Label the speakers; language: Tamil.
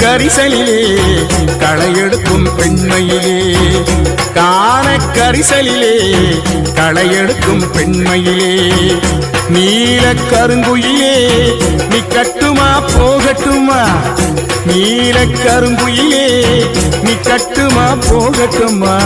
Speaker 1: கரிசலிலே களையெடுக்கும் பெண்மையிலே காணக்கரிசலிலே களையெடுக்கும் பெண்மையிலே நீல கருங்குயிலே நீ கட்டுமா போகட்டுமா நீல கருங்குயிலே நீ கட்டுமா போகட்டுமா